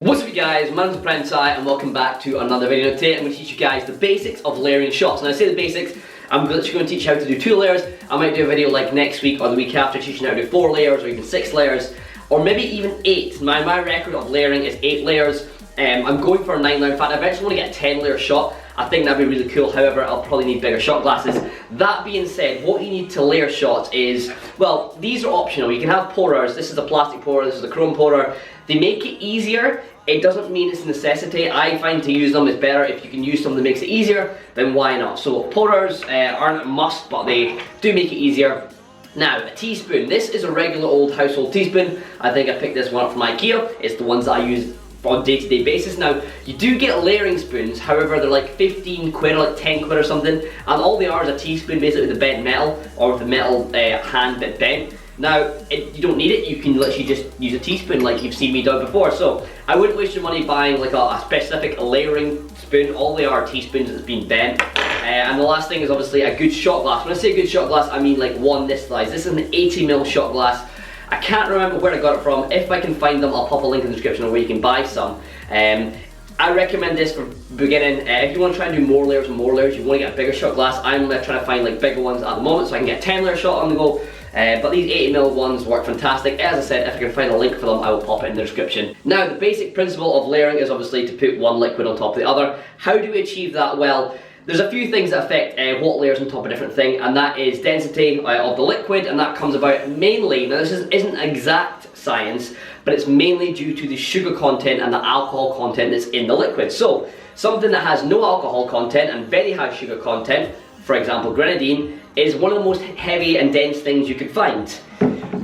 What's up you guys, my name's ThePrenti and welcome back to another video. Today I'm going to teach you guys the basics of layering shots. When I say the basics, I'm literally going to teach you how to do 2 layers. I might do a video like next week or the week after teaching you how to do 4 layers or even 6 layers or maybe even 8. My record of layering is 8 layers. I'm going for a 9 layer. In fact, I eventually want to get a 10 layer shot. I think that'd be really cool. However, I'll probably need bigger shot glasses. That being said, what you need to layer shots is, well, these are optional. You can have pourers. This is a plastic pourer, this is a chrome pourer. They make it easier. It doesn't mean it's a necessity. I find to use them is better. If you can use something that makes it easier, then why not? So pourers aren't a must, but they do make it easier. Now, a teaspoon. This is a regular old household teaspoon. I think I picked this one up from IKEA. It's the ones that I use on a day-to-day basis. Now, you do get layering spoons, however they're like 15 quid or like 10 quid or something, and all they are is a teaspoon basically with the bent metal, or with the metal hand bit bent. Now, you don't need it, you can literally just use a teaspoon like you've seen me do before. So, I wouldn't waste your money buying like a specific layering spoon. All they are teaspoons that's been bent. And the last thing is obviously a good shot glass. When I say good shot glass, I mean like one this size. This is an 80mm shot glass. I can't remember where I got it from. If I can find them, I'll pop a link in the description of where you can buy some. I recommend this for beginning. If you want to try and do more layers and more layers, you want to get a bigger shot glass. I'm trying to find like bigger ones at the moment so I can get a 10 layer shot on the go. But these 80mm ones work fantastic. As I said, if I can find a link for them, I will pop it in the description. Now, the basic principle of layering is obviously to put one liquid on top of the other. How do we achieve that? Well, there's a few things that affect what layers on top of different thing, and that is density of the liquid, and that comes about mainly, now this isn't exact science, but it's mainly due to the sugar content and the alcohol content that's in the liquid. So, something that has no alcohol content and very high sugar content, for example grenadine, is one of the most heavy and dense things you could find.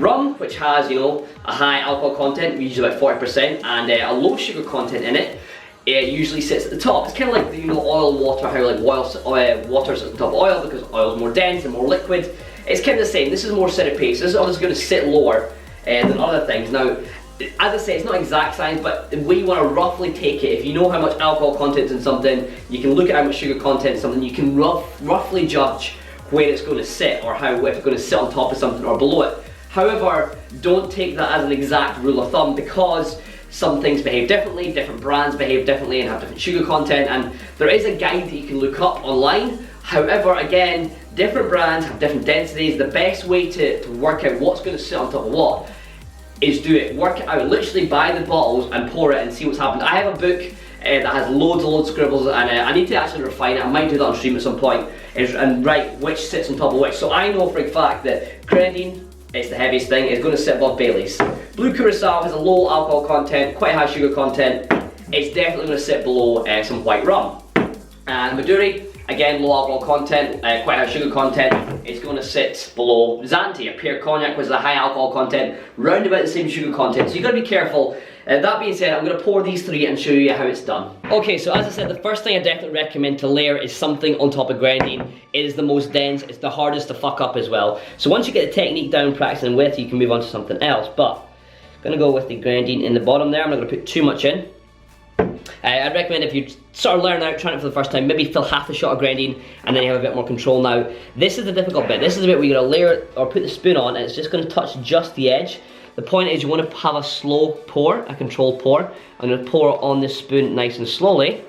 Rum, which has, you know, a high alcohol content, usually about 40%, and a low sugar content in it, it usually sits at the top. It's kind of like, you know, oil, water, how like water sits on top of oil because oil is more dense and more liquid. It's kind of the same. This is more acidic paste. This is always going to sit lower than other things. Now, as I say, it's not exact science, but the way you want to roughly take it, if you know how much alcohol content is in something, you can look at how much sugar content is in something, you can roughly judge where it's going to sit, or how if it's going to sit on top of something or below it. However, don't take that as an exact rule of thumb, because some things behave differently, different brands behave differently and have different sugar content, and there is a guide that you can look up online. However, again, different brands have different densities. The best way to work out what's going to sit on top of what is do it, work it out, literally buy the bottles and pour it and see what's happened. I have a book that has loads of scribbles, and I need to actually refine it. I might do that on stream at some point, and write which sits on top of which. So I know for a fact that grenadine, it's the heaviest thing, is going to sit above Bailey's. Blue curacao has a low alcohol content, quite high sugar content. It's definitely going to sit below some white rum. And Maduri, again, low alcohol content, quite high sugar content. It's going to sit below Zante, a pear cognac, which is a high alcohol content, round about the same sugar content. So you've got to be careful. That being said, I'm going to pour these 3 and show you how it's done. Okay, so as I said, the first thing I definitely recommend to layer is something on top of grenadine. It is the most dense, it's the hardest to fuck up as well. So once you get the technique down, practicing with, you can move on to something else. But I'm going to go with the grenadine in the bottom there. I'm not going to put too much in. I'd recommend if you sort of learn out, trying it for the first time, maybe fill half a shot of grenadine and then you have a bit more control. Now, this is the difficult bit. This is the bit where you're going to layer or put the spoon on and it's just going to touch just the edge. The point is you want to have a slow pour, a controlled pour. I'm going to pour on this spoon nice and slowly,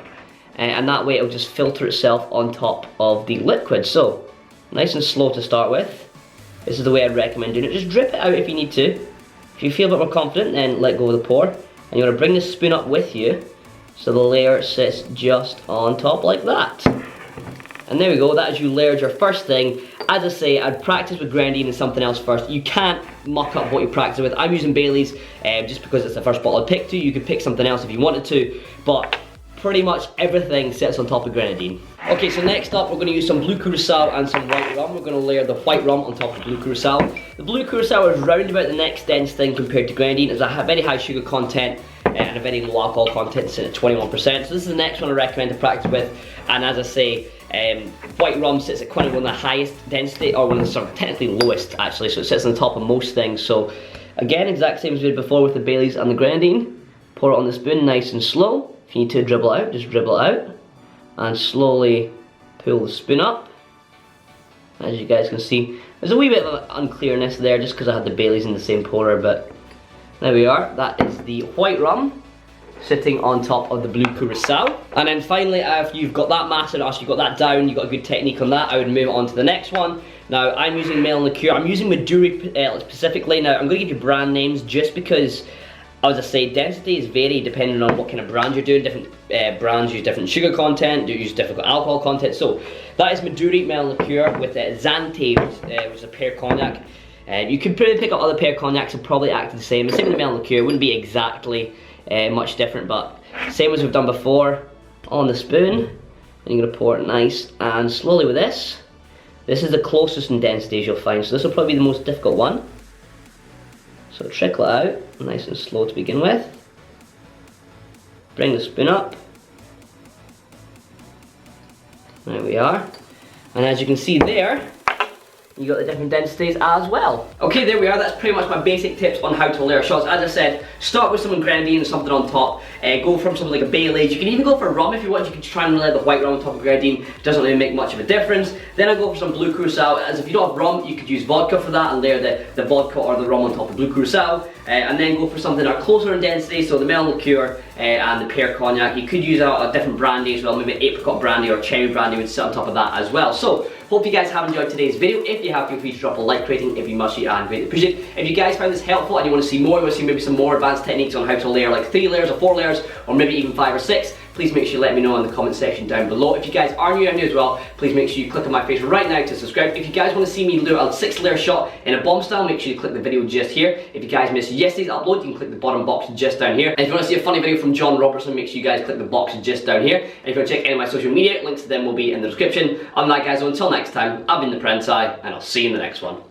and that way it'll just filter itself on top of the liquid. So, nice and slow to start with. This is the way I'd recommend doing it. Just drip it out if you need to. If you feel a bit more confident, then let go of the pour. And you want to bring the spoon up with you, so the layer sits just on top like that. And there we go, that is you layered your first thing. As I say, I'd practice with grenadine and something else first. You can't muck up what you practice with. I'm using Bailey's just because it's the first bottle I picked to. You could pick something else if you wanted to, but pretty much everything sits on top of grenadine. Okay, so next up we're going to use some blue curacao and some white rum. We're going to layer the white rum on top of blue curacao. The blue curacao is round about the next dense thing compared to grenadine. It's a very high sugar content and a very low alcohol content, sitting at 21%. So this is the next one I recommend to practice with. And as I say, white rum sits at one of the highest density, or one of the sort of technically lowest actually, so it sits on the top of most things. So again, exact same as we did before with the Baileys and the grenadine. Pour it on the spoon nice and slow. If you need to dribble out, just dribble it out. And slowly pull the spoon up. As you guys can see, there's a wee bit of unclearness there just because I had the Baileys in the same pourer, but there we are. That is the white rum. sitting on top of the blue curacao. And then finally, after you've got that mastered, after you've got that down, you've got a good technique on that, I would move on to the next one. Now, I'm using melon liqueur. I'm using Maduri specifically. Now, I'm going to give you brand names just because, as I say, densities vary depending on what kind of brand you're doing. Different brands use different sugar content, use different alcohol content. So, that is Maduri melon liqueur with Zante, which is a pear cognac. You could probably pick up other pear cognacs and probably act the same. The same with the melon liqueur, wouldn't be exactly much different, but same as we've done before. On the spoon, and you're going to pour it nice and slowly with this. This is the closest in densities you'll find, so this will probably be the most difficult one. So trickle it out, nice and slow to begin with. Bring the spoon up. There we are. And as you can see there, you got the different densities as well. Okay, there we are. That's pretty much my basic tips on how to layer shots. As I said, start with some grenadine and something on top. Go from something like a Baileys. You can even go for rum if you want. You can try and layer the white rum on top of grenadine. It doesn't really make much of a difference. Then I go for some blue curacao. As if you don't have rum, you could use vodka for that and layer the vodka or the rum on top of blue curacao. And then go for something that are closer in density, so the melon liqueur and the pear cognac. You could use a different brandy as well, maybe apricot brandy or cherry brandy would sit on top of that as well. So, hope you guys have enjoyed today's video. If you have, feel free to drop a like rating if you must, and greatly appreciate it. If you guys found this helpful and you want to see more, you want to see maybe some more advanced techniques on how to layer like 3 layers or 4 layers, or maybe even 5 or 6, please make sure you let me know in the comment section down below. If you guys are new and new as well, please make sure you click on my face right now to subscribe. If you guys want to see me do a 6-layer shot in a bomb style, make sure you click the video just here. If you guys missed yesterday's upload, you can click the bottom box just down here. And if you want to see a funny video from John Robertson, make sure you guys click the box just down here. And if you want to check any of my social media, links to them will be in the description. Other than that, guys, until next time, I've been ThePrenti, and I'll see you in the next one.